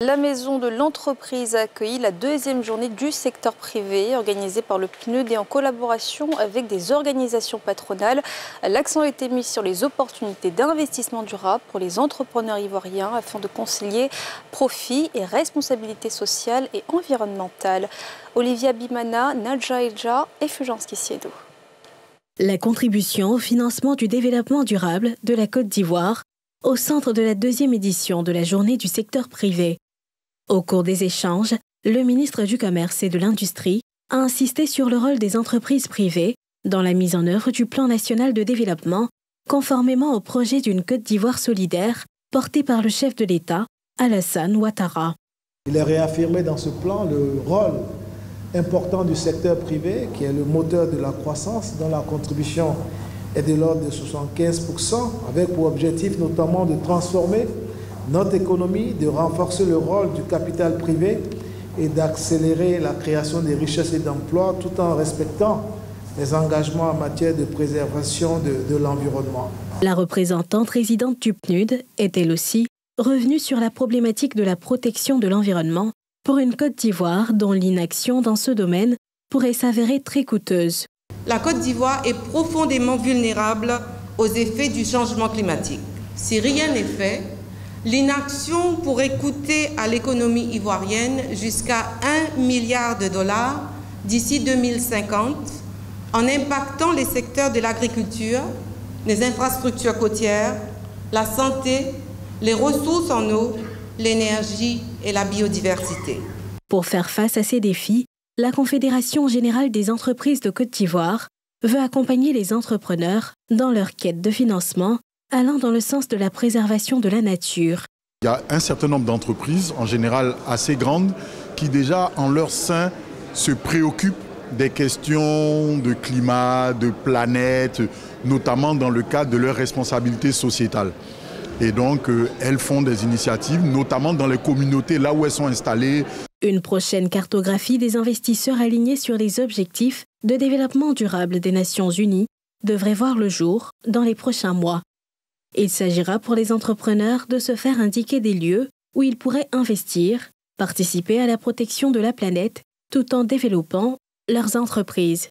La maison de l'entreprise a accueilli la deuxième journée du secteur privé organisée par le PNUD et en collaboration avec des organisations patronales. L'accent a été mis sur les opportunités d'investissement durable pour les entrepreneurs ivoiriens afin de concilier profit et responsabilité sociale et environnementale. Olivia Bimana, Nadja Eja et Fulgence Kissiedo. La contribution au financement du développement durable de la Côte d'Ivoire au centre de la deuxième édition de la journée du secteur privé. Au cours des échanges, le ministre du Commerce et de l'Industrie a insisté sur le rôle des entreprises privées dans la mise en œuvre du plan national de développement, conformément au projet d'une Côte d'Ivoire solidaire porté par le chef de l'État, Alassane Ouattara. Il est réaffirmé dans ce plan le rôle important du secteur privé, qui est le moteur de la croissance, dont la contribution est de l'ordre de 75%, avec pour objectif notamment de transformer notre économie, de renforcer le rôle du capital privé et d'accélérer la création des richesses et d'emplois tout en respectant les engagements en matière de préservation de l'environnement. La représentante résidente du PNUD est elle aussi revenue sur la problématique de la protection de l'environnement pour une Côte d'Ivoire dont l'inaction dans ce domaine pourrait s'avérer très coûteuse. La Côte d'Ivoire est profondément vulnérable aux effets du changement climatique. Si rien n'est fait, l'inaction pourrait coûter à l'économie ivoirienne jusqu'à 1 milliard de dollars d'ici 2050 en impactant les secteurs de l'agriculture, les infrastructures côtières, la santé, les ressources en eau, l'énergie et la biodiversité. Pour faire face à ces défis, la Confédération générale des entreprises de Côte d'Ivoire veut accompagner les entrepreneurs dans leur quête de financement allant dans le sens de la préservation de la nature. Il y a un certain nombre d'entreprises, en général assez grandes, qui déjà en leur sein se préoccupent des questions de climat, de planète, notamment dans le cadre de leur responsabilité sociétale. Et donc, elles font des initiatives, notamment dans les communautés, là où elles sont installées. Une prochaine cartographie des investisseurs alignés sur les objectifs de développement durable des Nations Unies devrait voir le jour dans les prochains mois. Il s'agira pour les entrepreneurs de se faire indiquer des lieux où ils pourraient investir, participer à la protection de la planète, tout en développant leurs entreprises.